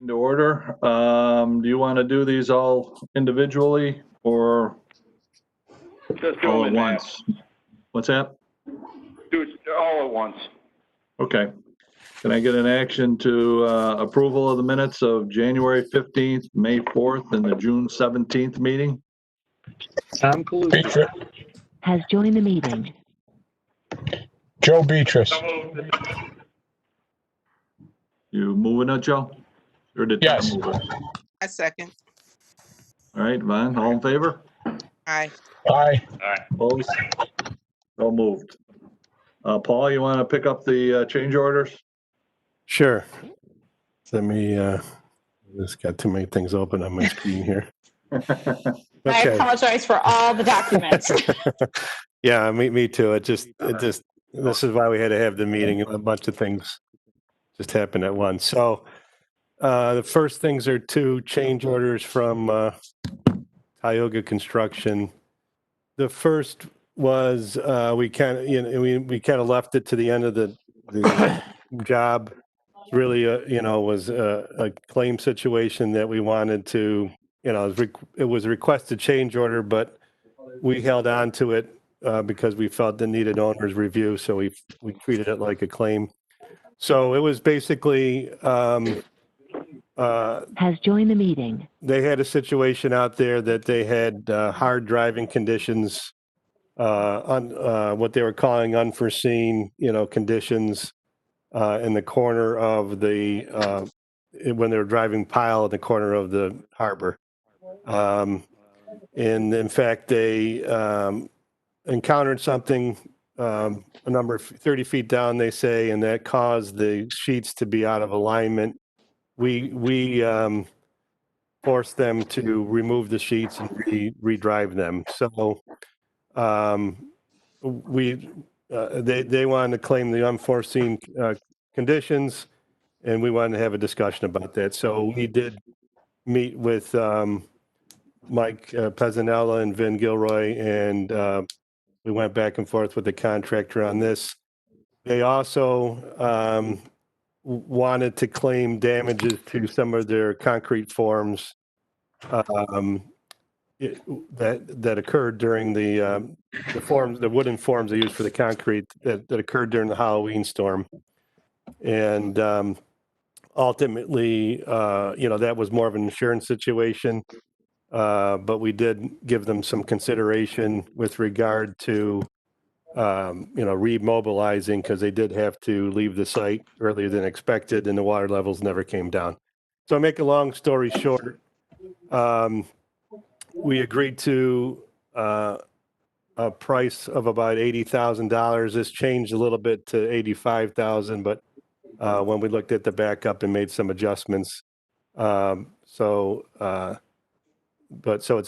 into order. Do you want to do these all individually or Just do all them at in half. once? What's that? Do it all at once. Okay. Can I get an action to approval of the minutes of January 15th, May 4th, and the June 17th meeting? Tom Kaluza. Beatrice. Has joined the meeting. Joe Beatrice. So moved. You moving it, Joe? Or did Yes. Tom move it? I second. All right, Vaughn, all in favor? Aye. Aye. Opposed? So moved. Paul, you want to pick up the change orders? Sure. Let me, just got too many things open on my screen here. I Okay. apologize for all the documents. Yeah, me too. It just, this is why we had to have the meeting. A bunch of things just happened at once. So, the first things are two change orders from, Tioga Construction. The first was, we kind of, we kind of left it to the end of the job. Really, was a claim situation that we wanted to, it was a requested change order, but we held on to it because we felt it needed owner's review, so we treated it like a claim. So it was basically, Has joined the meeting. they had a situation out there that they had hard driving conditions, on what they were calling unforeseen, conditions in the corner of the, when they were driving pile in the corner of the harbor. And in fact, they encountered something a number of 30 feet down, they say, and that caused the sheets to be out of alignment. We forced them to remove the sheets and redrive them. So they wanted to claim the unforeseen conditions, and we wanted to have a discussion about that. So we did meet with Mike Pezzanella and Vin Gilroy, and we went back and forth with the contractor on this. They also wanted to claim damages to some of their concrete forms that occurred during the forms, the wooden forms they used for the concrete that occurred during the Halloween storm. And ultimately, that was more of an insurance situation. But we did give them some consideration with regard to, remobilizing, because they did have to leave the site earlier than expected and the water levels never came down. So to make a long story short, we agreed to a price of about $80,000. This changed a little bit to $85,000, but when we looked at the backup and made some adjustments, so it's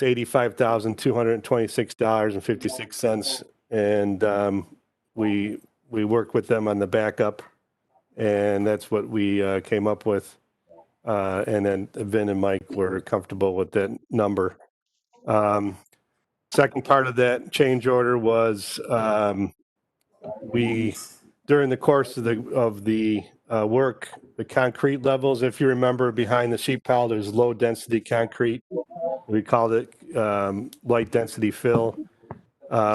$85,226.56, and we worked with them on the backup, and that's what we came up with. And then Vin and Mike were comfortable with that number. Second part of that change order was we, during the course of the work, the concrete levels, if you remember, behind the sheet pile, there's low density concrete. We called it light density fill.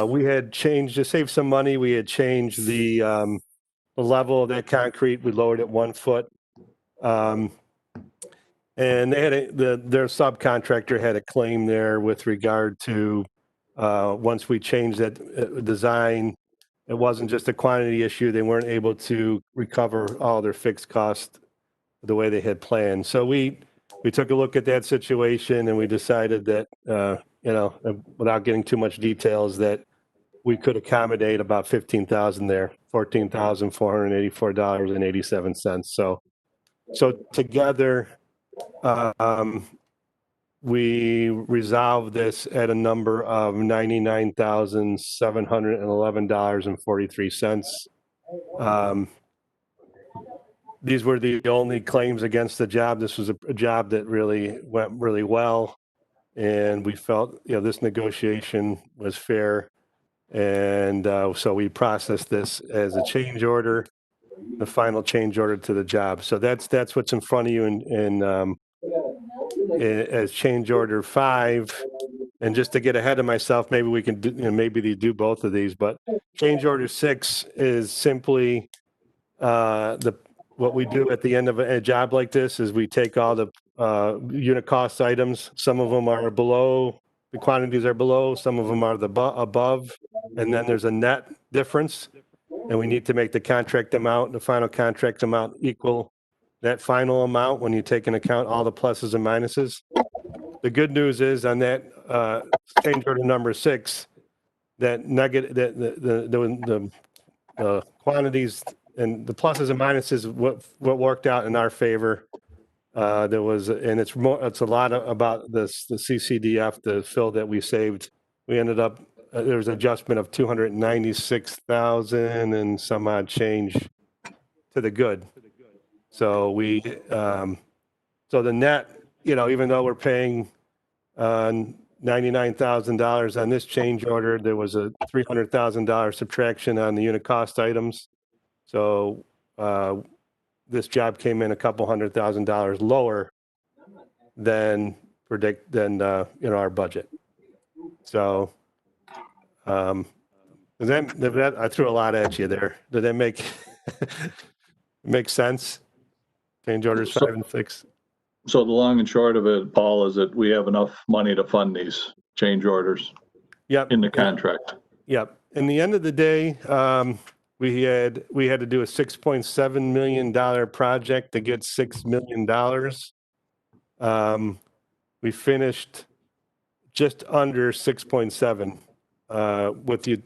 We had changed, to save some money, we had changed the level of that concrete. We lowered it 1 foot. And they had their subcontractor had a claim there with regard to once we changed that design, it wasn't just a quantity issue. They weren't able to recover all their fixed costs the way they had planned. So we took a look at that situation, and we decided that, without getting too much details, that we could accommodate about $15,000 there, $14,484.87. So together, we resolved this at a number of $99,711.43. These were the only claims against the job. This was a job that really went really well, and we felt, this negotiation was fair. And so we processed this as a change order. the final change order to the job. So that's what's in front of you as change order 5. And just to get ahead of myself, maybe we can do, maybe they do both of these, but change order 6 is simply what we do at the end of a job like this is we take all the unit cost items. Some of them are below, the quantities are below, some of them are above, and then there's a net difference. And we need to make the final contract amount equal that final amount when you take into account all the pluses and minuses. The good news is on that change order number 6, that negative, the quantities and the pluses and minuses, what worked out in our favor. There was, and it's a lot about this, the CCDF, the fill that we saved. We ended up, there was an adjustment of 296,000 and some odd change to the good. So so the net, even though we're paying $99,000 on this change order, there was a $300,000 subtraction on the unit cost items. So this job came in a couple $100,000 lower than our budget. So that I threw a lot at you there. Did that make sense? Change orders 5 and 6. So the long and short of it, Paul, is that we have enough money to fund these change orders Yep. in the contract. Yep. In the end of the day, we had to do a $6.7 million project to get $6 million. We finished just under 6.7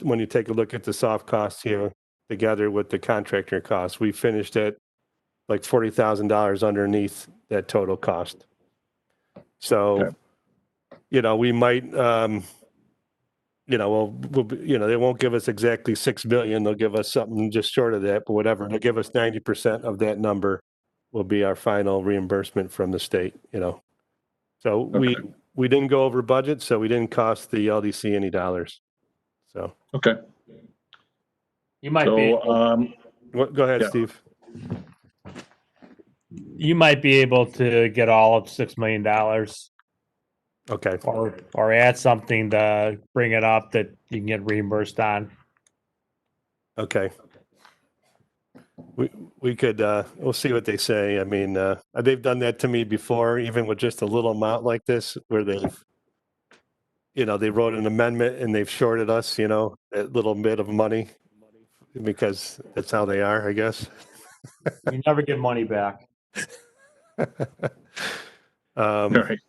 when you take a look at the soft costs here together with the contractor costs. We finished at like $40,000 underneath that total cost. So, Okay. We might, they won't give us exactly 6 million. They'll give us something just short of that, but whatever. They'll give us 90% of that number will be our final reimbursement from the state, So Okay. we didn't go over budget, so we didn't cost the LDC any dollars. So. Okay. You might be Go ahead, Yeah. Steve. you might be able to get all of $6 million Okay. or add something to bring it up that you can get reimbursed on. Okay. We could, we'll see what they say. I mean, they've done that to me before, even with just a little amount like this, where they've, they wrote an amendment and they've shorted us, a little bit of money because that's how they are, I guess. You never get money back. Right.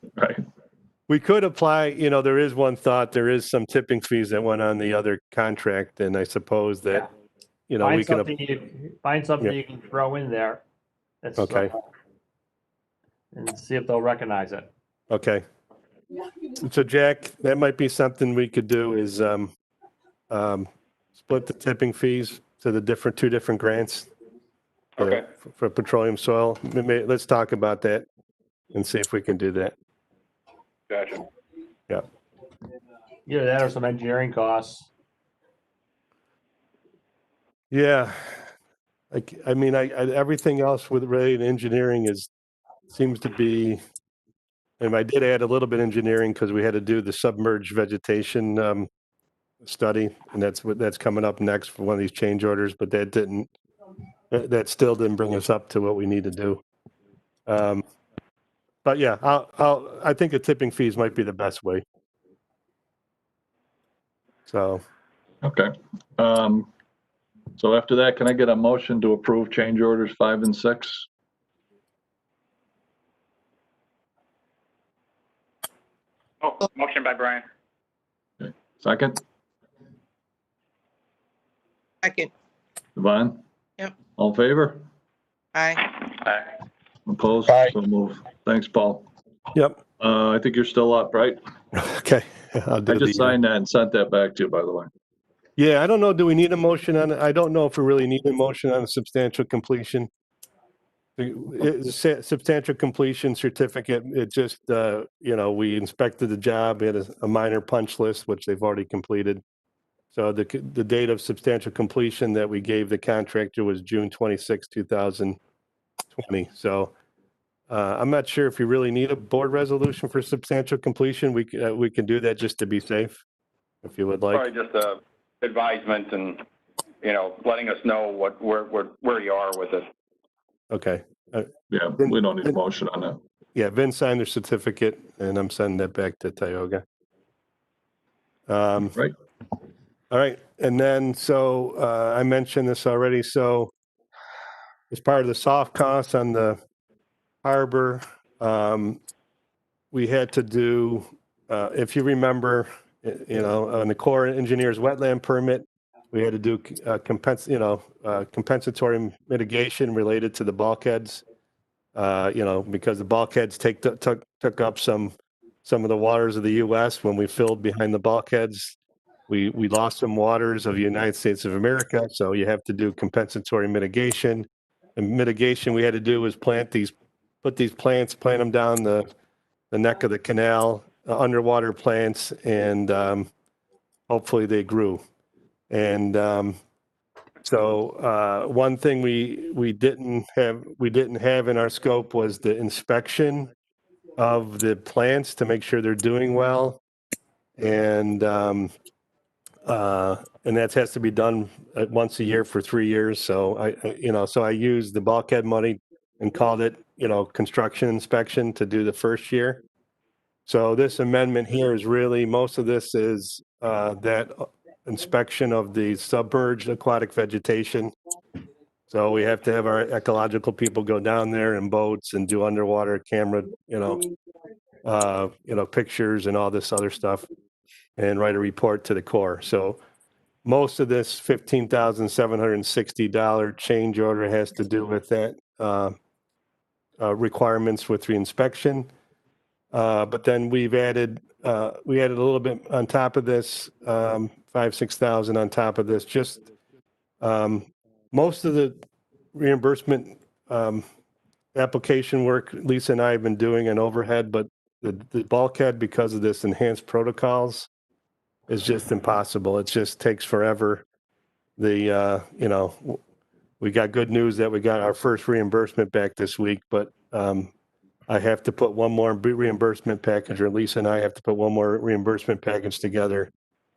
We could apply, there is one thought, there is some tipping fees that went on the other contract, and I suppose that, we Find can, something Yeah. you can throw in there. That's Okay. And see if they'll recognize it. okay. So Jack, that might be something we could do is split the tipping fees to the two different grants. Okay. For petroleum soil. Let's talk about that and see if we can do that. Gotcha. Yeah. Either that or some engineering costs. Yeah. I mean, everything else with related engineering seems to be, and I did add a little bit engineering because we had to do the submerged vegetation study, and that's coming up next for one of these change orders, but that still didn't bring us up to what we need to do. But yeah, I think the tipping fees might be the best way. So. Okay. So after that, can I get a motion to approve change orders 5 and 6? Oh, motion by Brian. Second? Second. Yvonne? Yep. All in favor? Aye. Aye. Opposed? Aye. So move. Thanks, Paul. Yep. I think you're still up, right? Okay. I'll do I just the, signed that and sent that back to you, by the way. Yeah, I don't know. Do we need a motion on it? I don't know if we really need a motion on a substantial completion. It's a substantial completion certificate. It just, we inspected the job. We had a minor punch list, which they've already completed. So the date of substantial completion that we gave the contractor was June 26, 2020. So I'm not sure if you really need a board resolution for substantial completion. We can do that just to be safe, if you would like. Probably just a advisement and, letting us know where you are with it. Okay. Yeah, we don't need a motion on that. Yeah, Vin signed their certificate, and I'm sending that back to Tioga. Right. All right, and then, so I mentioned this already, so as part of the soft costs on the harbor, we had to do, if you remember, on the Corps Engineers wetland permit, we had to do compensatory mitigation related to the bulkheads. Because the bulkheads took up some of the waters of the U.S. when we filled behind the bulkheads. We lost some waters of the United States of America, so you have to do compensatory mitigation. And mitigation we had to do was plant them down the neck of the canal, underwater plants, and hopefully they grew. And so one thing we didn't have in our scope was the inspection of the plants to make sure they're doing well, and that has to be done once a year for 3 years. So I used the bulkhead money and called it construction inspection to do the first year. So this amendment here is really, most of this is that inspection of the submerged aquatic vegetation. So we have to have our ecological people go down there in boats and do underwater camera, pictures and all this other stuff, and write a report to the Corps. So most of this $15,760 change order has to do with that requirements with the inspection. But then we added a little bit on top of this, $6,000 on top of this. Just most of the reimbursement application work Lisa and I have been doing in overhead, but the bulkhead, because of this enhanced protocols, is just impossible. It just takes forever. We got good news that we got our first reimbursement back this week, but I have to put one more reimbursement package, or Lisa and I have to put one more reimbursement package together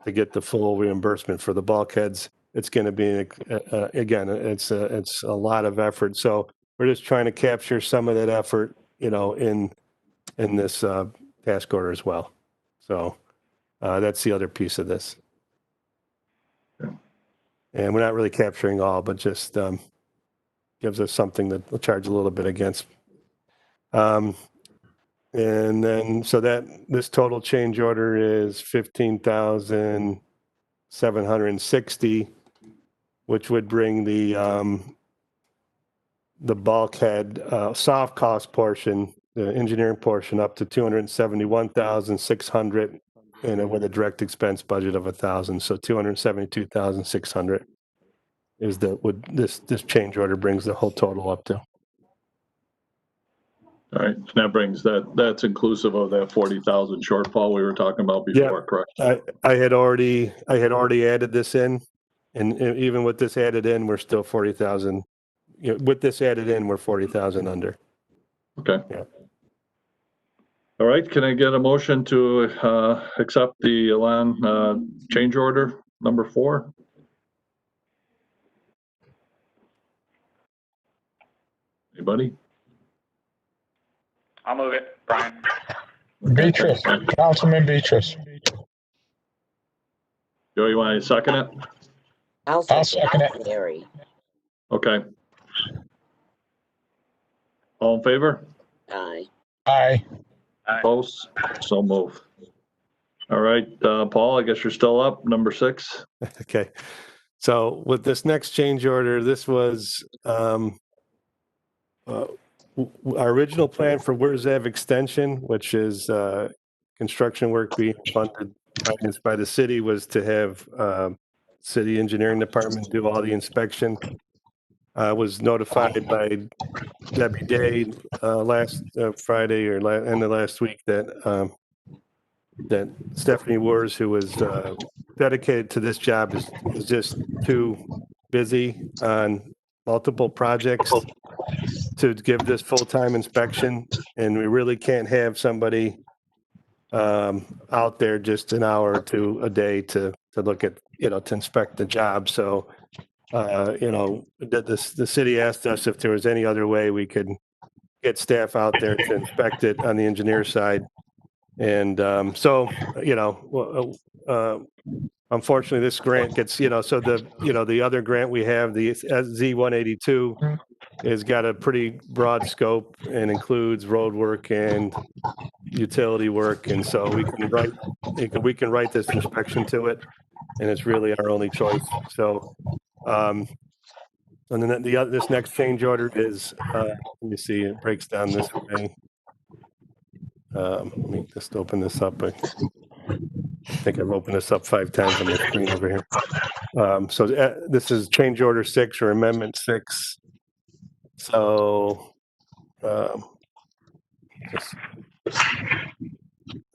to get the full reimbursement for the bulkheads. It's going to be, again, it's a lot of effort. So we're just trying to capture some of that effort, in this task order as well. So that's the other piece of this. And we're not really capturing all, but just gives us something that we'll charge a little bit against. And then, so that this total change order is $15,760, which would bring the bulkhead soft cost portion, the engineering portion, up to $271,600, and with a direct expense budget of $1,000, so $272,600 is this change order brings the whole total up to. All right, so that brings that's inclusive of that 40,000 shortfall we were talking about before, correct? I had already added this in, and even with this added in, we're still 40,000. With this added in, we're 40,000 under. Okay. Yeah. All right, can I get a motion to accept the Elan change order number 4? Anybody? I'll move it, Brian. Beatrice, Councilman Beatrice. Joe, you want to second it? I'll second it. Larry. Okay. All in favor? Aye. Aye. Opposed? So move. All right, Paul, I guess you're still up, number 6. Okay. So with this next change order, this was our original plan for Where's Ave extension, which is construction work being funded by the city, was to have city engineering department do all the inspection. I was notified by Debbie Day last Friday or end of last week that Stephanie Wars, who was dedicated to this job is just too busy on multiple projects to give this full-time inspection, and we really can't have somebody out there just an hour or two a day to look at, to inspect the job. So, the city asked us if there was any other way we could get staff out there to inspect it on the engineer side. And unfortunately, this grant gets, so the other grant we have, the Z-182, has got a pretty broad scope and includes road work and utility work. And so we can write this inspection to it, and it's really our only choice. So, and then this next change order is, let me see, it breaks down this way. Let me just open this up. I think I've opened this up 5 times on my screen over here. So this is change order 6 or amendment 6. So I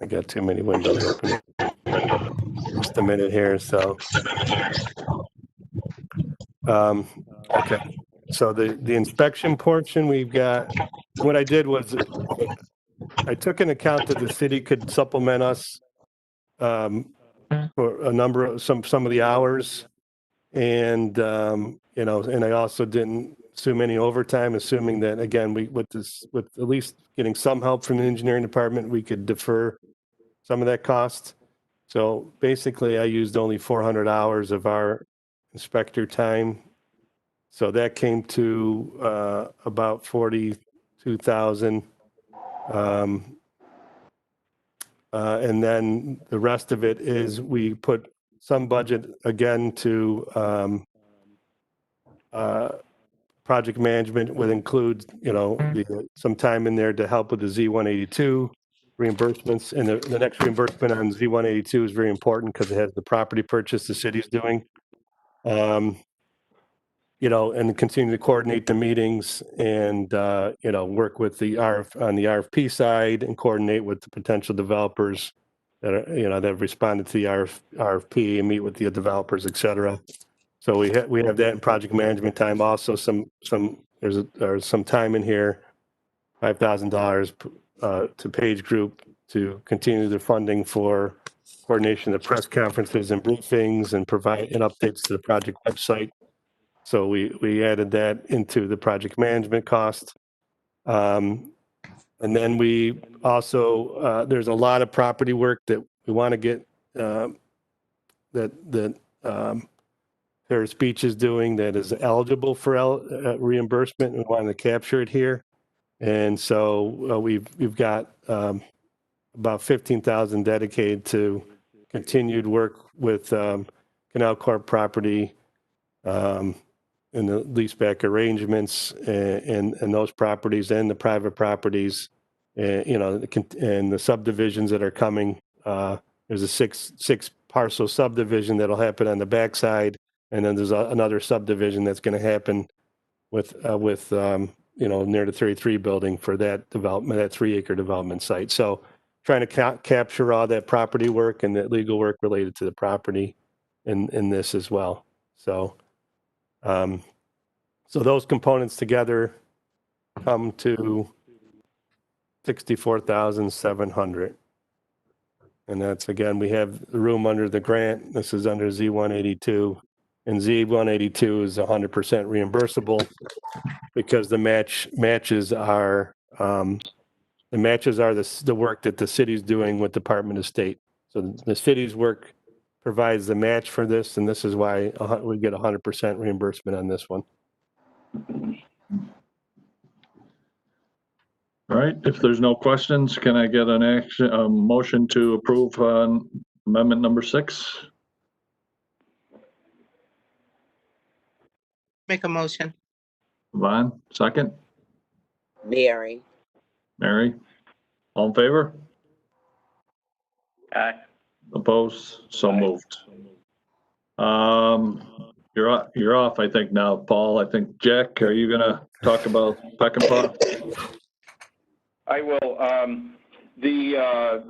got too many windows open. Just a minute here. So okay. So the inspection portion, we've got, what I did was I took into account that the city could supplement us for a number of some of the hours, and and I also didn't assume any overtime, assuming that again with at least getting some help from the engineering department, we could defer some of that cost. So basically, I used only 400 hours of our inspector time. So that came to about 42,000. And then the rest of it is we put some budget again to project management, would include, some time in there to help with the Z-182 reimbursements. And the next reimbursement on Z-182 is very important because it has the property purchase the city's doing. And continue to coordinate the meetings and, work with on the RFP side and coordinate with the potential developers that are, that have responded to the RFP and meet with the developers, et cetera. So we have that in project management time. Also there's some time in here, $5,000 to Page Group to continue the funding for coordination of press conferences and briefings and provide updates to the project website. So we added that into the project management cost. And then we also, there's a lot of property work that we want to get, that Paris Beach is doing that is eligible for reimbursement. We wanted to capture it here. And so we've got about 15,000 dedicated to continued work with Canal Corp property, and the leaseback arrangements and those properties and the private properties, and the subdivisions that are coming. There's a six parcel subdivision that'll happen on the backside, and then there's another subdivision that's going to happen with near the 33 building for that development, that 3-acre development site. So trying to capture all that property work and that legal work related to the property in this as well. So those components together come to 64,700. And that's, again, we have the room under the grant. This is under Z-182, and Z-182 is 100% reimbursable because the matches are the work that the city's doing with Department of State. So the city's work provides the match for this, and this is why we get 100% reimbursement on this one. All right, if there's no questions, can I get a motion to approve amendment number 6? Make a motion. Vaughn, second. Mary. Mary, all in favor? Aye. Opposed? So moved. You're off, I think now, Paul. I think, Jack, are you gonna talk about Peckinpah? I will. The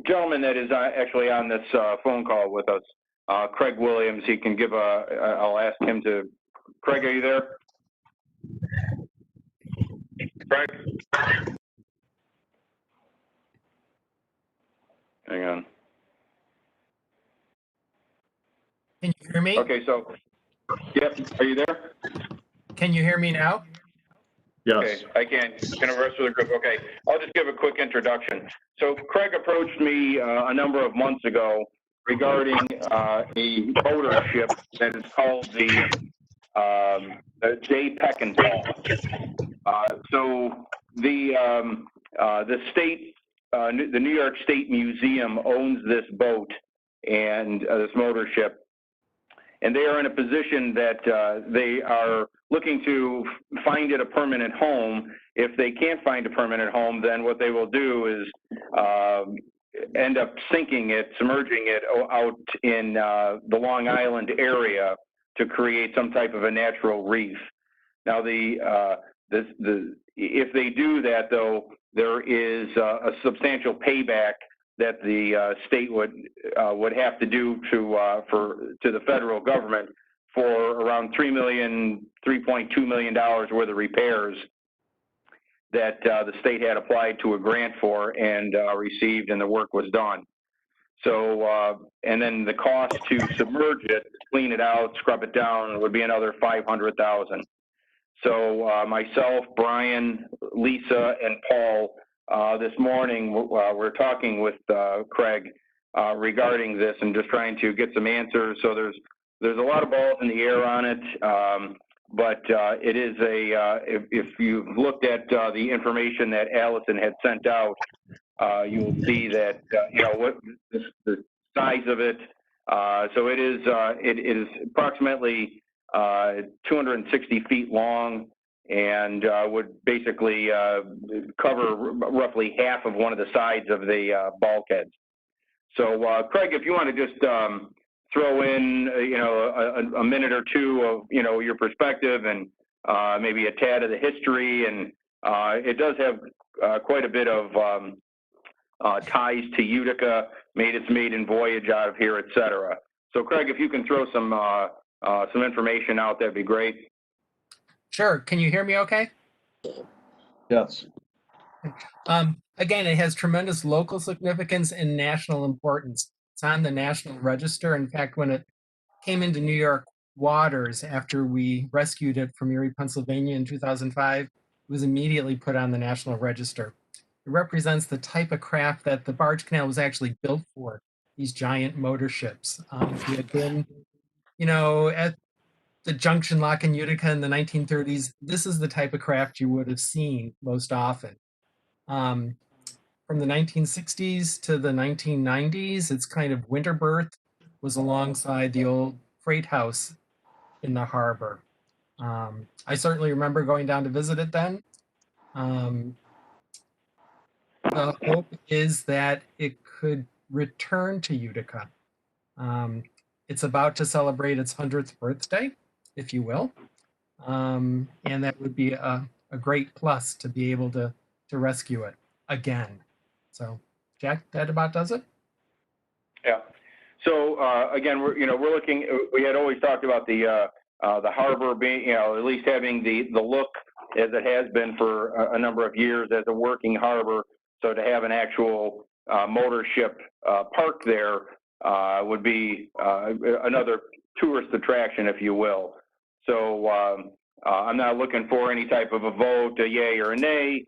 gentleman that is actually on this phone call with us Craig Williams. He can give I'll ask him to, Craig, are you there? Craig? Hang on. Can you hear me? Okay, so, yep, are you there? Can you hear me now? Yes. Okay, I can. Can I rest of the group? Okay, I'll just give a quick introduction. So Craig approached me a number of months ago regarding a motorship that is called the J. Peckinpah. So the state, the New York State Museum owns this boat and this motorship, and they are in a position that they are looking to find it a permanent home. If they can't find a permanent home, then what they will do is end up sinking it, submerging it out in the Long Island area to create some type of a natural reef. Now, if they do that, though, there is a substantial payback that the state would have to do to the federal government for around $3.2 million worth of repairs that the state had applied to a grant for and received, and the work was done. So, and then the cost to submerge it, clean it out, scrub it down would be another $500,000. So myself, Brian, Lisa, and Paul, this morning, we're talking with Craig regarding this and just trying to get some answers. So there's a lot of balls in the air on it, but it is if you've looked at the information that Allison had sent out, you will see that what the size of it. So it is approximately 260 feet long and would basically cover roughly half of one of the sides of the bulkheads. So, Craig, if you want to just throw in, a minute or two of, your perspective and maybe a tad of the history, and it does have quite a bit of ties to Utica, made its maiden voyage out of here, et cetera. So, Craig, if you can throw some information out, that'd be great. Sure. Can you hear me okay? Yes. Again, it has tremendous local significance and national importance. It's on the National Register. In fact, when it came into New York waters after we rescued it from Erie, Pennsylvania in 2005, it was immediately put on the National Register. It represents the type of craft that the barge canal was actually built for, these giant motor ships. If you had been, at the junction lock in Utica in the 1930s, this is the type of craft you would have seen most often. From the 1960s to the 1990s, its kind of winter berth was alongside the old freight house in the harbor. I certainly remember going down to visit it then. The hope is that it could return to Utica. It's about to celebrate its 100th birthday, if you will. And that would be a great plus to be able to rescue it again. So, Jack, that about does it? Yeah. So again, we're looking. We had always talked about the harbor being, at least having the look as it has been for a number of years as a working harbor. So to have an actual motor ship parked there would be another tourist attraction, if you will. So I'm not looking for any type of a vote, a yay or a nay.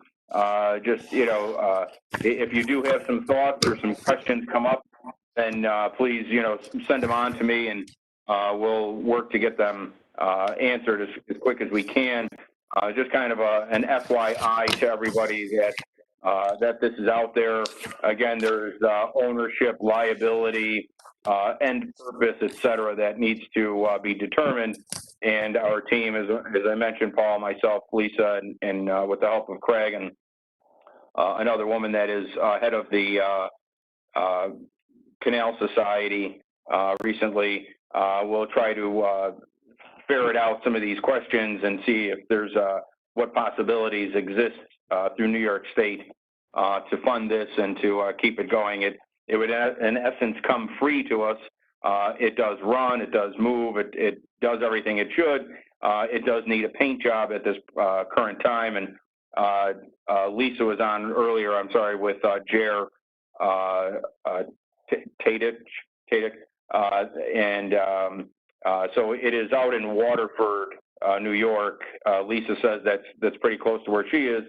Just, if you do have some thoughts or some questions come up, then please, send them on to me, and we'll work to get them answered as quick as we can. Just kind of an FYI to everybody that this is out there. Again, there's ownership, liability, end purpose, et cetera, that needs to be determined. And our team, as I mentioned, Paul, myself, Lisa, and with the help of Craig and another woman that is head of the Canal Society recently, we'll try to ferret out some of these questions and see if there's what possibilities exist through New York State to fund this and to keep it going. It would, in essence, come free to us It does run, it does move, it does everything it should. It does need a paint job at this current time, and Lisa was on earlier, I'm sorry, with Jer Tadic, and so it is out in Waterford, New York. Lisa says that's pretty close to where she is,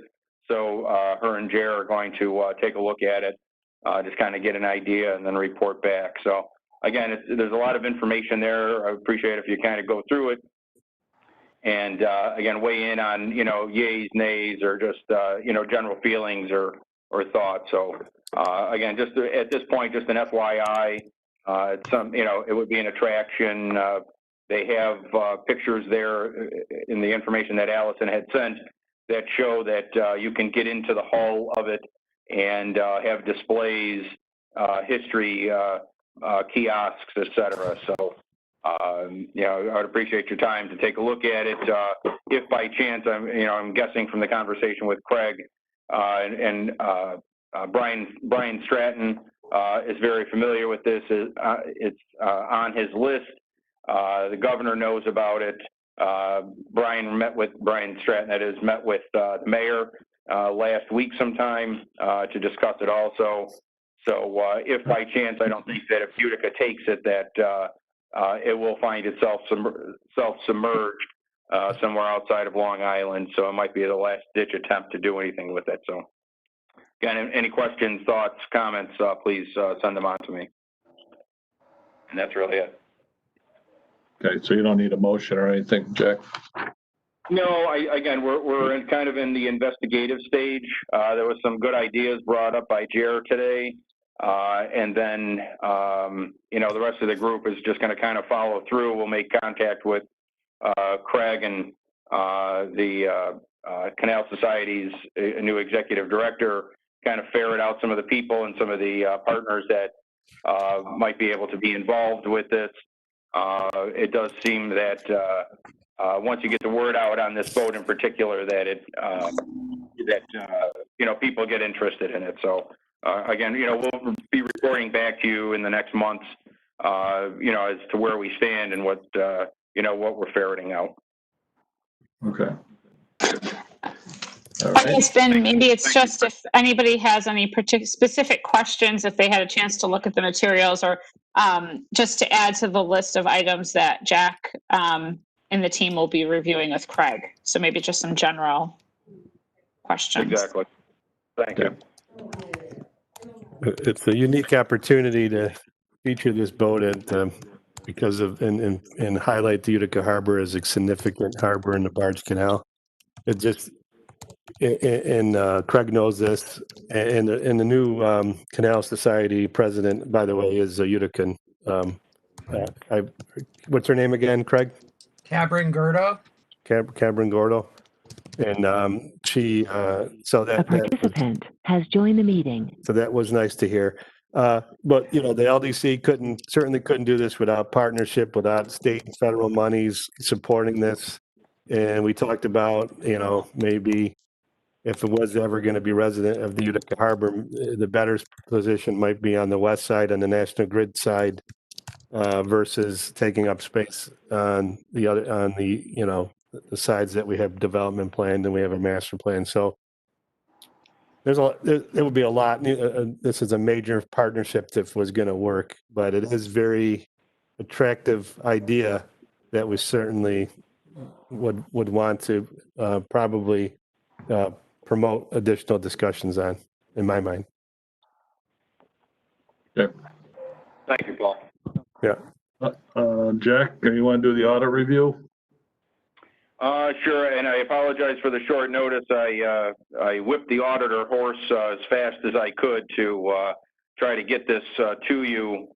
so her and Jer are going to take a look at it, just kind of get an idea and then report back. So again, there's a lot of information there. I appreciate if you kind of go through it and again, weigh in on, yays, nays, or just, general feelings or thoughts. So again, just at this point, just an FYI, it would be an attraction. They have pictures there in the information that Allison had sent that show that you can get into the hull of it and have displays, history, kiosks, etc. So, I would appreciate your time to take a look at it. If by chance, I'm guessing from the conversation with Craig and Brian Stratton is very familiar with this. It's on his list. The governor knows about it. Brian Stratton, that is, met with the mayor last week sometime to discuss it also. So if by chance, I don't think that if Utica takes it, that it will find itself submerged somewhere outside of Long Island. So it might be the last ditch attempt to do anything with it. So again, any questions, thoughts, comments, please send them on to me. And that's really it. Okay, so you don't need a motion or anything, Jack? No, again, we're kind of in the investigative stage. There was some good ideas brought up by Jer today. And then, the rest of the group is just going to kind of follow through. We'll make contact with Craig and the Canal Society's new executive director, kind of ferret out some of the people and some of the partners that might be able to be involved with this. It does seem that once you get the word out on this boat in particular, that people get interested in it. So again, we'll be reporting back to you in the next months, as to where we stand and what we're ferreting out. Okay. All I right. guess, Ben, maybe it's just if anybody has any specific questions, if they had a chance to look at the materials, or just to add to the list of items that Jack and the team will be reviewing with Craig. So maybe just some general questions. Exactly. Thank you. It's a unique opportunity to feature this boat at because of and highlight the Utica Harbor as a significant harbor in the barge canal. It just and Craig knows this, and the new Canal Society president, by the way, is a Utican. What's her name again, Craig? Cabrin Gerdo. Cabrin Gordo. And she, so A participant has joined the meeting. So that was nice to hear. But, the LDC certainly couldn't do this without partnership, without state and federal monies supporting this. And we talked about, maybe if it was ever going to be resident of the Utica Harbor, the better position might be on the west side, on the National Grid side, versus taking up space on the sides that we have development planned and we have a master plan. So there would be a lot. This is a major partnership that was going to work, but it is very attractive idea that we certainly would want to probably promote additional discussions on, in my mind. Okay. Thank you, Paul. Yeah. Jack, you want to do the audit review? Sure, and I apologize for the short notice. I whipped the auditor horse as fast as I could to try to get this to you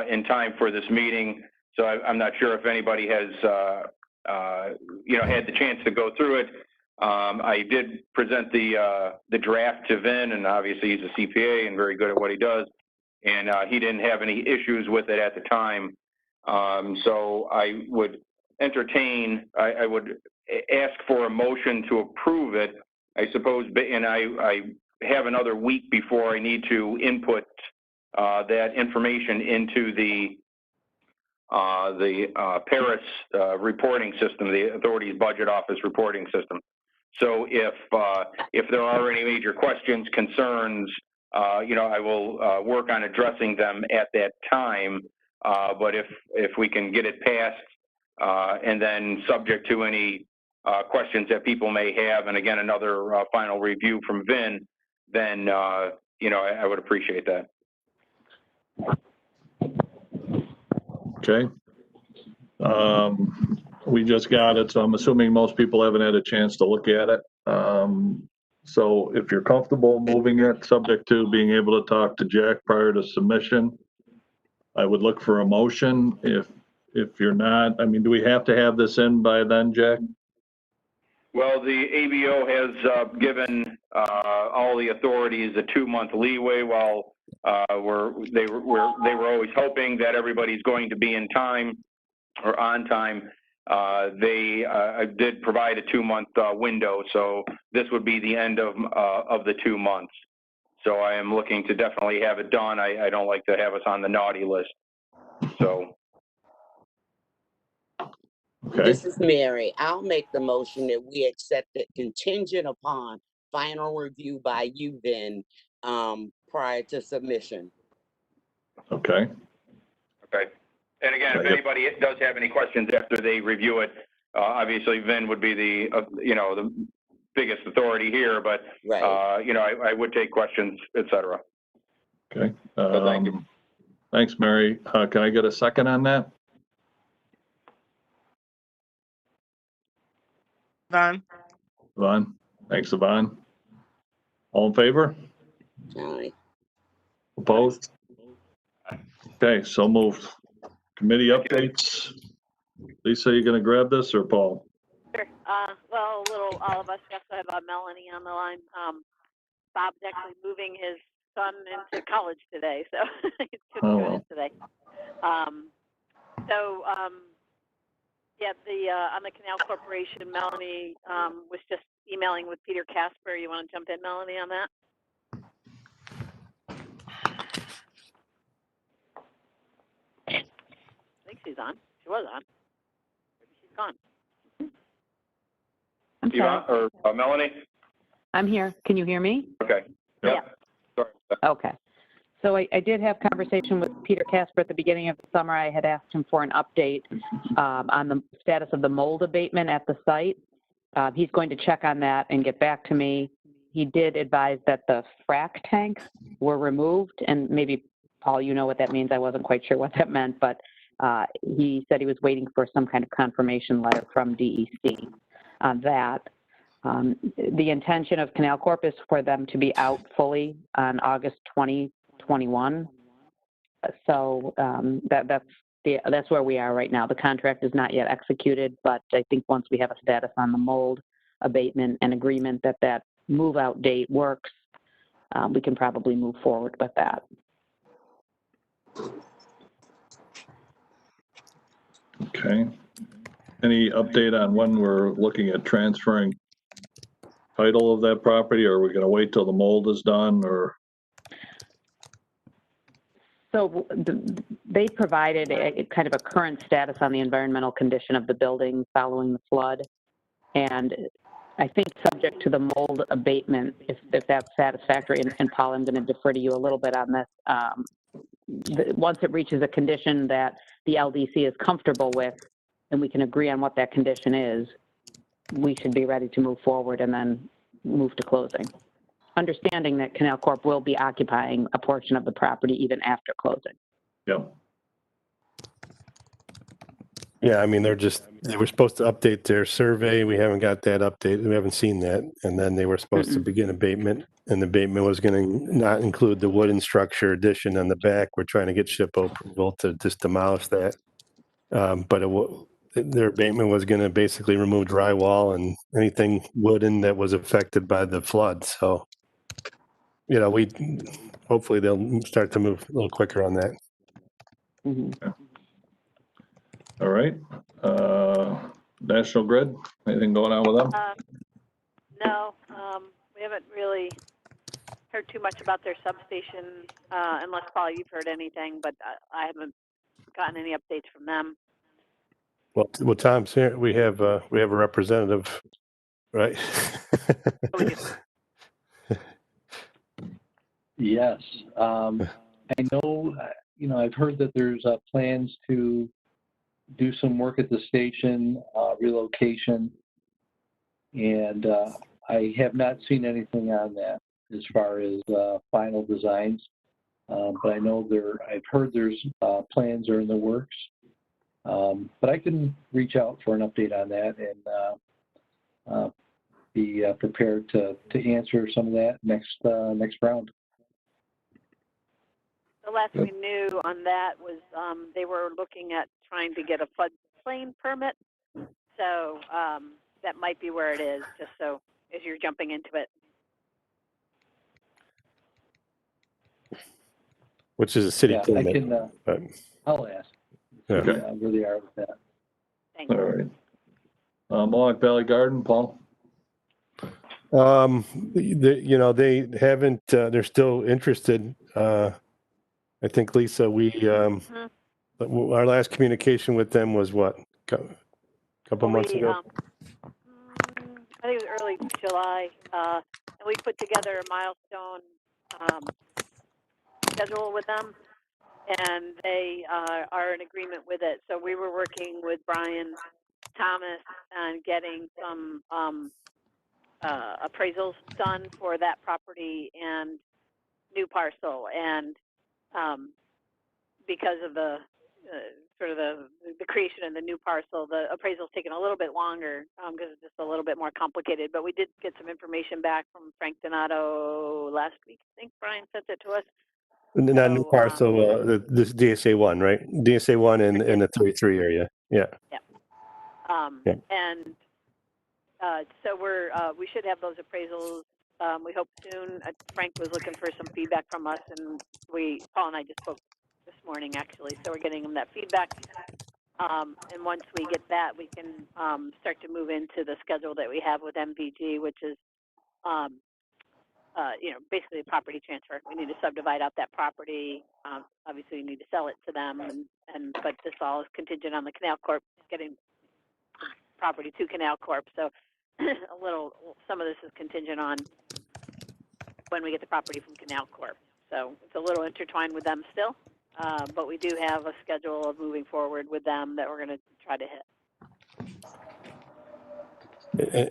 in time for this meeting. So I'm not sure if anybody has, had the chance to go through it. I did present the draft to Vin, and obviously he's a CPA and very good at what he does, and he didn't have any issues with it at the time. So I would entertain, I would ask for a motion to approve it, I suppose, and I have another week before I need to input that information into the the Paris reporting system, the authority's budget office reporting system. So if there are any major questions, concerns, I will work on addressing them at that time. But if we can get it passed, and then subject to any questions that people may have, and again, another final review from Vin, then, I would appreciate that. Okay. We just got it, so I'm assuming most people haven't had a chance to look at it. So if you're comfortable moving it, subject to being able to talk to Jack prior to submission, I would look for a motion. If you're not, I mean, do we have to have this in by then, Jack? Well, the ABO has given all the authorities a 2-month leeway while they were always hoping that everybody's going to be in time or on time. They did provide a 2-month window, so this would be the end of the 2 months. So I am looking to definitely have it done. I don't like to have us on the naughty list. So. Okay. This is Mary. I'll make the motion that we accept it contingent upon final review by you then, prior to submission. Okay. Okay. And again, if anybody does have any questions after they review it, obviously Vin would be the biggest authority here, but, Right. I would take questions, et cetera. Okay. So thank you. Thanks, Mary. Can I get a second on that? Vaughn. Yvonne? Thanks, Yvonne. All in favor? Aye. Opposed? Okay, so moved. Committee updates. Lisa, you gonna grab this or Paul? Sure. Well, a little all of us yesterday about Melanie on the line. Bob's actually moving his son into college today, so he took Oh, today. On the Canal Corporation, Melanie was just emailing with Peter Casper. You want to jump in, Melanie, on that? I think she's on. She was on. Maybe she's gone. I'm sorry. Or Melanie? I'm here. Can you hear me? Okay. Yeah. Sorry. Okay. So I did have conversation with Peter Casper at the beginning of the summer. I had asked him for an update on the status of the mold abatement at the site. He's going to check on that and get back to me. He did advise that the frac tanks were removed, and maybe, Paul, you know what that means. I wasn't quite sure what that meant, but he said he was waiting for some kind of confirmation letter from DEC on that. The intention of Canal Corp is for them to be out fully on August 2021. So that's where we are right now. The contract is not yet executed, but I think once we have a status on the mold abatement and agreement that move out date works, we can probably move forward with that. okay. Any update on when we're looking at transferring title of that property, or are we gonna wait till the mold is done, or? So they provided a kind of a current status on the environmental condition of the building following the flood. And I think subject to the mold abatement, if that's satisfactory, and Paul, I'm going to defer to you a little bit on this. Once it reaches a condition that the LDC is comfortable with, and we can agree on what that condition is, we should be ready to move forward and then move to closing. Understanding that Canal Corp will be occupying a portion of the property even after closing. Yep. Yeah, I mean, they were supposed to update their survey. We haven't got that update. We haven't seen that. And then they were supposed to begin abatement, and the abatement was going to not include the wooden structure addition on the back. We're trying to get SHPO approval to just demolish that. But their abatement was going to basically remove drywall and anything wooden that was affected by the flood. So, hopefully they'll start to move a little quicker on that. Mm-hmm. All right. National Grid, anything going on with them? No, we haven't really heard too much about their substation, unless, Paul, you've heard anything, but I haven't gotten any updates from them. Well, Tom's here. We have a representative, right? So we do. Yes. I know, I've heard that there's plans to do some work at the station, relocation. And I have not seen anything on that as far as final designs. But I know I've heard there's plans are in the works. But I can reach out for an update on that and be prepared to answer some of that next round. The last we knew on that was they were looking at trying to get a floodplain permit. So that might be where it is, just so as you're jumping into it. Which is a city Yeah, permit. I can. But, I'll ask. yeah. Where they are with that. Thanks. All right. Mohawk Valley Garden, Paul? They haven't, they're still interested. I think, Lisa, our last communication with them was what? Couple months ago? I think it was early July, and we put together a milestone schedule with them, and they are in agreement with it. So we were working with Brian Thomas on getting some appraisals done for that property and new parcel, and because of the sort of the creation of the new parcel, the appraisal's taken a little bit longer because it's just a little bit more complicated. But we did get some information back from Frank Donato last week. I think Brian sent it to us. Not new parcel, this DSA 1, right? DSA 1 in the 33 area. Yeah. Yeah. Yeah. And so we should have those appraisals. We hope soon. Frank was looking for some feedback from us, and Paul and I just spoke this morning actually. So we're getting him that feedback. And once we get that, we can start to move into the schedule that we have with MVG, which is basically a property transfer. We need to subdivide out that property. Obviously, we need to sell it to them, but this all is contingent on the Canal Corp getting the property to Canal Corp. So some of this is contingent on when we get the property from Canal Corp. So it's a little intertwined with them still, but we do have a schedule of moving forward with them that we're going to try to hit.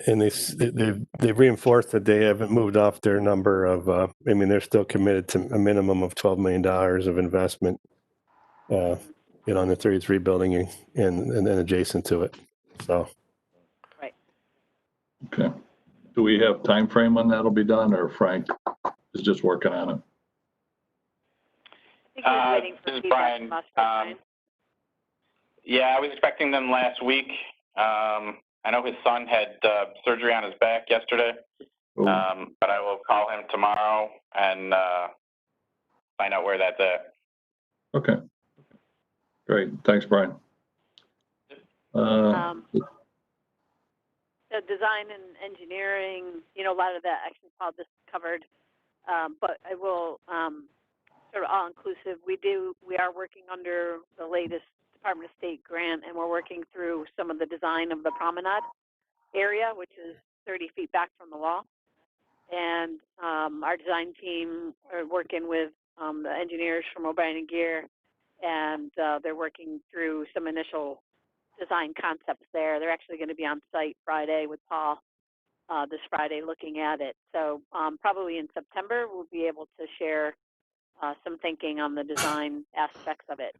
And they've reinforced that they haven't moved off their number of, they're still committed to a minimum of $12 million of investment, in the 33 building and adjacent to it. So. Right. Okay. Do we have time frame when that'll be done, or Frank is just working on it? I think we're waiting for This is feedback Brian. from us, Brian. Yeah, I was expecting them last week. I know his son had surgery on his back yesterday, but I will call him tomorrow and find out where that's at. Okay. Great. Thanks, Brian. The design and engineering, a lot of that actually Paul just covered, but I will sort of all-inclusive. We are working under the latest Department of State grant, and we're working through some of the design of the promenade area, which is 30 feet back from the wall. And our design team are working with the engineers from O'Brien and Gear, and they're working through some initial design concepts there. They're actually going to be on site Friday with Paul this Friday looking at it. So probably in September, we'll be able to share some thinking on the design aspects of it.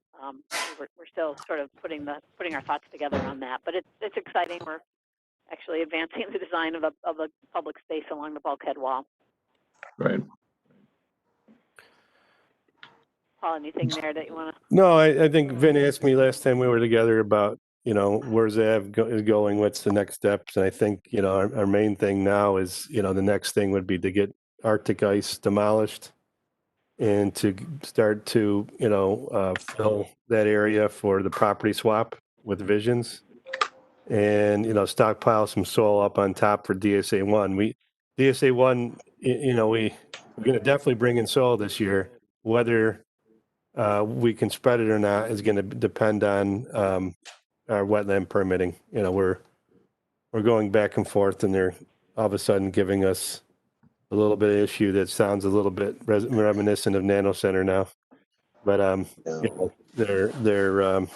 We're still sort of putting our thoughts together on that, but it's exciting. We're actually advancing the design of the public space along the bulkhead wall. Right. Paul, anything there that you want to? No, I think Vin asked me last time we were together about, where's Ave is going, what's the next steps? And I think, our main thing now is, the next thing would be to get Arctic ice demolished and to start to, fill that area for the property swap with Visions and, stockpile some soil up on top for DSA 1. DSA 1, we're going to definitely bring in soil this year, whether we can spread it or not is going to depend on our wetland permitting. You know, we're going back and forth, and they're all of a sudden giving us a little bit of issue that sounds a little bit reminiscent of Nano Center now. But you know, they're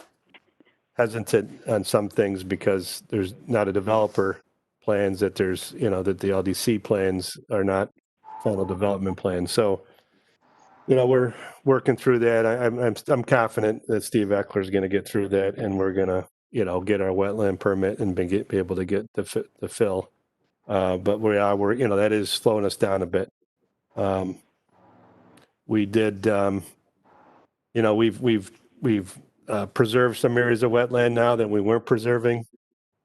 hesitant on some things because there's not a developer plans that there's, you know, that the LDC plans are not final development plans. So, you know, we're working through that. I'm confident that Steve Eckler is going to get through that, and we're going to, you know, get our wetland permit and be able to get the fill. But we're, you know, that is slowing us down a bit. We did, you know, we've preserved some areas of wetland now that we weren't preserving.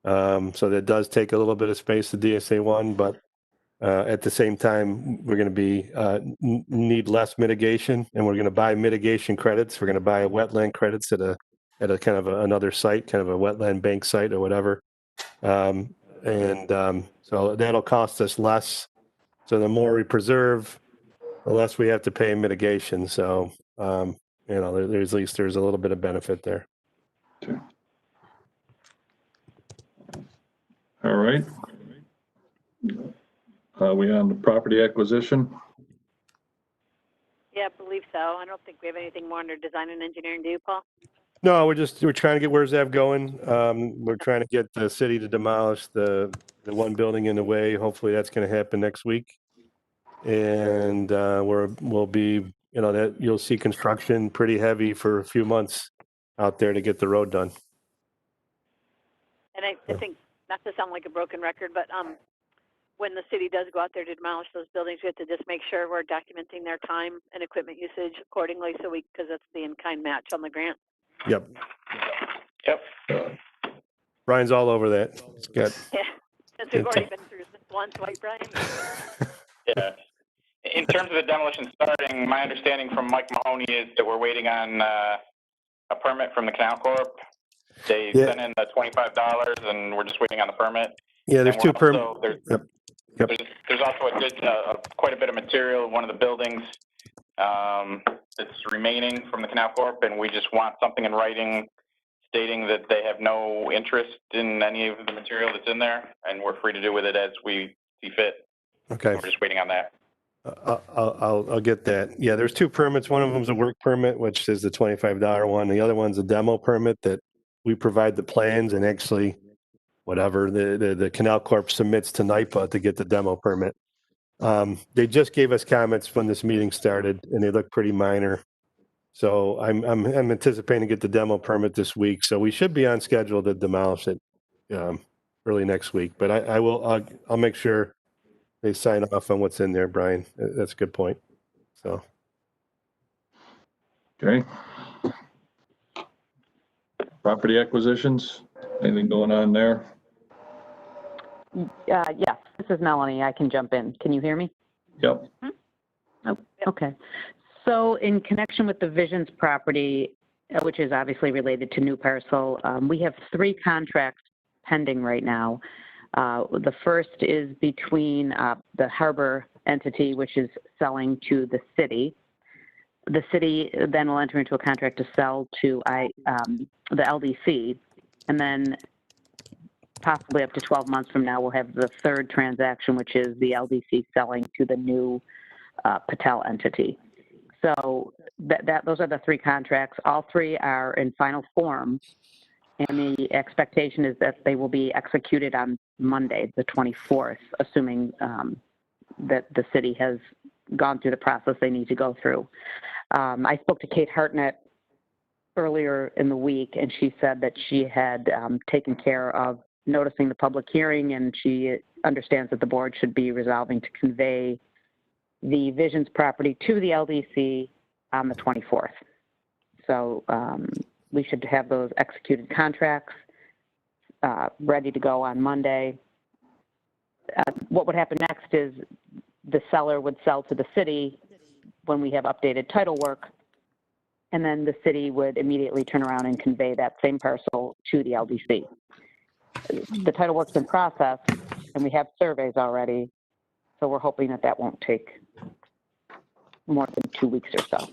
So that does take a little bit of space, the DSA one, but at the same time, we're going to need less mitigation, and we're going to buy mitigation credits. We're going to buy wetland credits at a kind of another site, kind of a wetland bank site or whatever. So that'll cost us less. So the more we preserve, the less we have to pay in mitigation. So, you know, there's a little bit of benefit there. All right. We on the property acquisition? Yeah, I believe so. I don't think we have anything more under design and engineering, do you, Paul? No, we're trying to get Where's Ave going. We're trying to get the city to demolish the one building in the way. Hopefully that's going to happen next week. And we'll be, you know, that you'll see construction pretty heavy for a few months out there to get the road done. And I think, not to sound like a broken record, but when the city does go out there to demolish those buildings, we have to just make sure we're documenting their time and equipment usage accordingly, so because that's the in-kind match on the grant. Yep. Yep. Brian's all over that. It's good. Yeah, since we've already been through this once, right, Brian? Yeah. In terms of the demolition starting, my understanding from Mike Mahoney is that we're waiting on a permit from the Canal Corp. They sent in the $25, and we're just waiting on the permit. Yeah, there's two permits. Yep. There's also quite a bit of material in one of the buildings that's remaining from the Canal Corp, and we just want something in writing stating that they have no interest in any of the material that's in there, and we're free to do with it as we see fit. Okay. We're just waiting on that. I'll get that. Yeah, there's two permits. One of them's a work permit, which is the $25 one. The other one's a demo permit that we provide the plans, and actually whatever the Canal Corp submits to NIPA to get the demo permit. They just gave us comments when this meeting started, and they look pretty minor. So I'm anticipating to get the demo permit this week. So we should be on schedule to demolish it early next week. But I'll make sure they sign off on what's in there, Brian. That's a good point. So. Okay. Property acquisitions, anything going on there? Yes, this is Melanie. I can jump in. Can you hear me? Yep. Oh, okay. So in connection with the Visions property, which is obviously related to new parcel, we have 3 contracts pending right now. The first is between the harbor entity, which is selling to the city. The city then will enter into a contract to sell to the LDC, and then possibly up to 12 months from now, we'll have the third transaction, which is the LDC selling to the new Patel entity. So those are the 3 contracts. All 3 are in final form, and the expectation is that they will be executed on Monday, the 24th, assuming that the city has gone through the process they need to go through. I spoke to Kate Hartnett earlier in the week, and she said that she had taken care of noticing the public hearing, and she understands that the board should be resolving to convey the Visions property to the LDC on the 24th. So we should have those executed contracts ready to go on Monday. What would happen next is the seller would sell to the city when we have updated title work, and then the city would immediately turn around and convey that same parcel to the LDC. The title work's in process, and we have surveys already, so we're hoping that that won't take more than 2 weeks or so.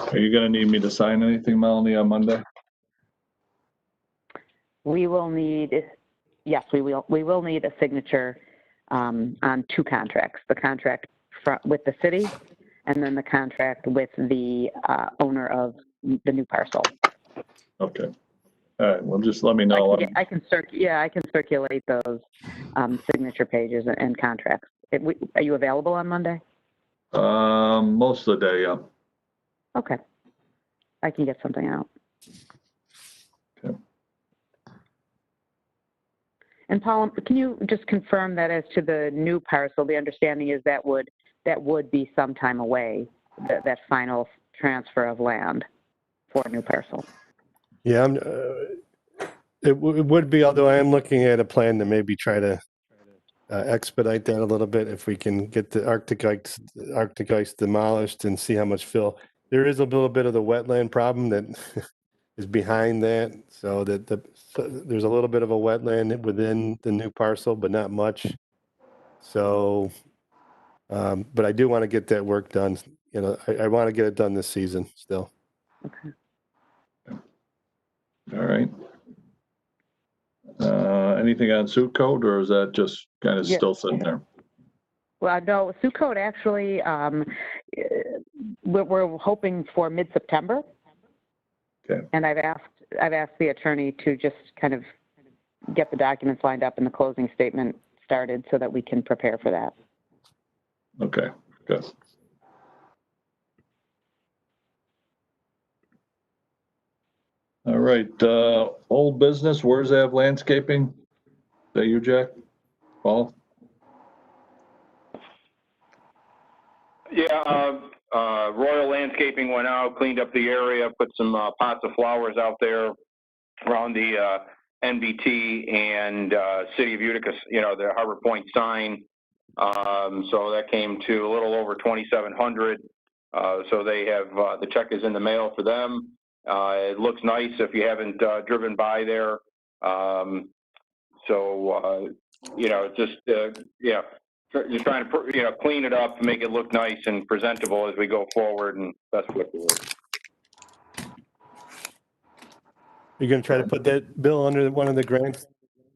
Are you gonna need me to sign anything, Melanie, on Monday? We will need, yes, we will need a signature on 2 contracts, the contract with the city and then the contract with the owner of the new parcel. Okay. All right, well, just let me know. I can circulate those signature pages and contracts. Are you available on Monday? Most of the day, yeah. Okay. I can get something out. Okay. And Paul, can you just confirm that as to the new parcel, the understanding is that would be some time away, that final transfer of land for a new parcel? Yeah, it would be, although I am looking at a plan to maybe try to expedite that a little bit if we can get the Arctic ice demolished and see how much fill. There is a little bit of the wetland problem that is behind that, so that there's a little bit of a wetland within the new parcel, but not much. So, but I do want to get that work done. You know, I want to get it done this season still. Okay. All right. Anything on suit code, or is that just kind of still sitting there? Well, no, Sioux Code actually, we're hoping for mid-September. Okay. And I've asked the attorney to just kind of get the documents lined up and the closing statement started so that we can prepare for that. Okay, good. All right, old business, Where's Ave Landscaping? Is that you, Jack? Paul? Yeah, Royal Landscaping went out, cleaned up the area, put some pots of flowers out there around the NBT and City of Utica, you know, the Harbor Point sign. So that came to a little over 2,700. So they have, the check is in the mail for them. It looks nice if you haven't driven by there. You know, just, yeah, just trying to, you know, clean it up, make it look nice and presentable as we go forward, and that's what we're. You're gonna try to put that bill under one of the grants,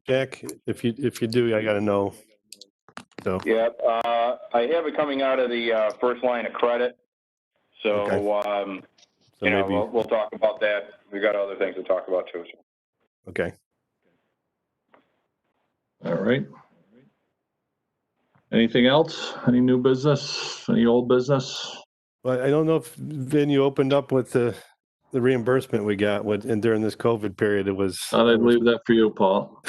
Jack? If you do, I gotta know. So. Yeah, I have it coming out of the first line of credit. So, Okay. So you know, maybe. we'll talk about that. We got other things to talk about too. So. Okay. All right. Anything else? Any new business? Any old business? Well, I don't know if Vin, you opened up with the reimbursement we got and during this COVID period. It was. I'd leave that for you, Paul.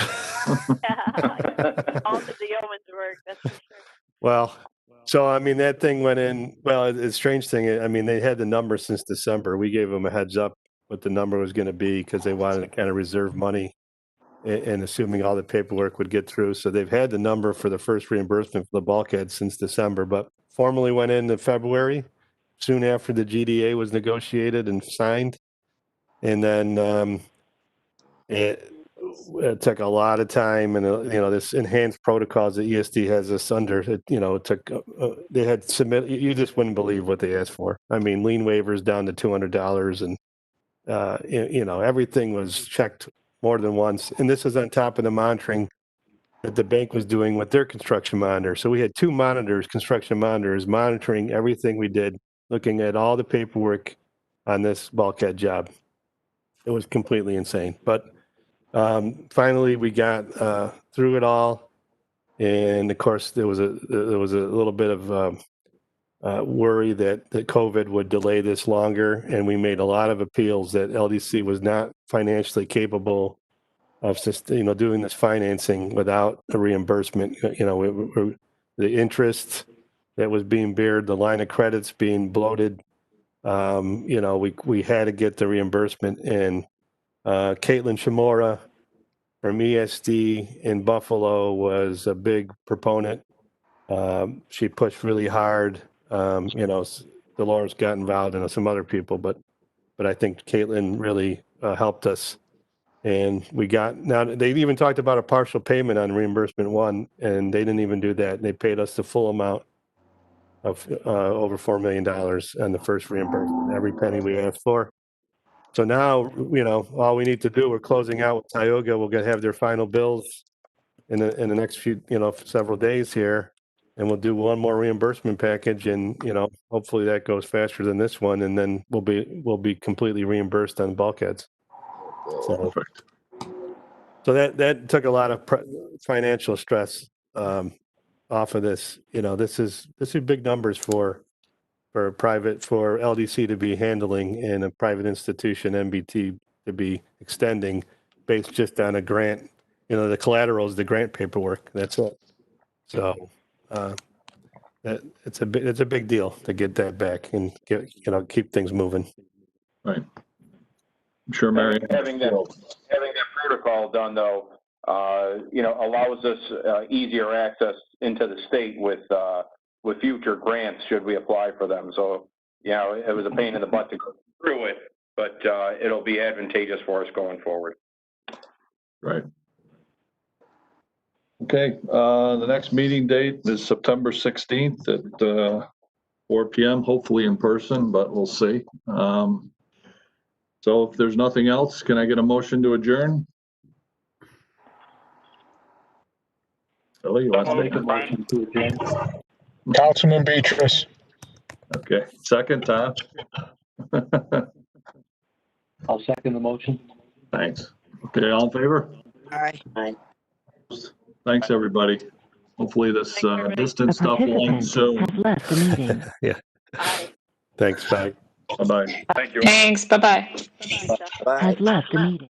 All to the yeoman's work, that's for sure. Well, so I mean that thing went in. Well, it's a strange thing. I mean, they had the number since December. We gave them a heads up what the number was going to be because they wanted to kind of reserve money and assuming all the paperwork would get through. So they've had the number for the first reimbursement for the bulkhead since December, but formally went into February, soon after the GDA was negotiated and signed. And then it took a lot of time, and you know, this enhanced protocols that ESD has us under. You know, it took they had submit. You just wouldn't believe what they asked for. I mean, lien waivers down to $200, and you know, everything was checked more than once. And this is on top of the monitoring that the bank was doing with their construction monitor. So we had 2 monitors, construction monitors, monitoring everything we did, looking at all the paperwork on this bulkhead job. It was completely insane, but. Finally, we got through it all, and of course, there was a little bit of worry that COVID would delay this longer, and we made a lot of appeals that LDC was not financially capable of doing this financing without a reimbursement. You know, the interest that was being bared, the line of credits being bloated. You know, we had to get the reimbursement, and Caitlin Shimura from ESD in Buffalo was a big proponent. She pushed really hard. You know, Dolores got involved and some other people, but I think Caitlin really helped us. And we got, now they even talked about a partial payment on reimbursement 1, and they didn't even do that. They paid us the full amount. of over $4 million on the first reimbursement, every penny we asked for. So now, all we need to do, we're closing out with Tioga. We'll have their final bills in the next few, several days here. And we'll do one more reimbursement package, and, hopefully that goes faster than this one. And then we'll be completely reimbursed on bulkheads. So, Perfect. so that took a lot of financial stress off of this. This is big numbers for LDC to be handling and a private institution, MBT, to be extending based just on a grant. The collateral is the grant paperwork. That's it. So it's a big deal to get that back and keep things moving. Right. I'm sure Mary. Having that protocol done, though, allows us easier access into the state with future grants should we apply for them. So, it was a pain in the butt to go through it, but it'll be advantageous for us going forward. Right. Okay, the next meeting date is September 16th at 4 p.m., hopefully in person, but we'll see. So if there's nothing else, can I get a motion to adjourn? Billy, you want to make a motion to adjourn? Councilman Beatrice. Okay, second, Tom? I'll second the motion. Thanks. Okay, all in favor? Aye. Thanks, everybody. Hopefully this distance stuff will end soon. Left the meeting. Yeah. Aye. Thanks. Bye. Bye-bye. Thank you. Thanks. Bye-bye. Bye. Bye. Has left the meeting.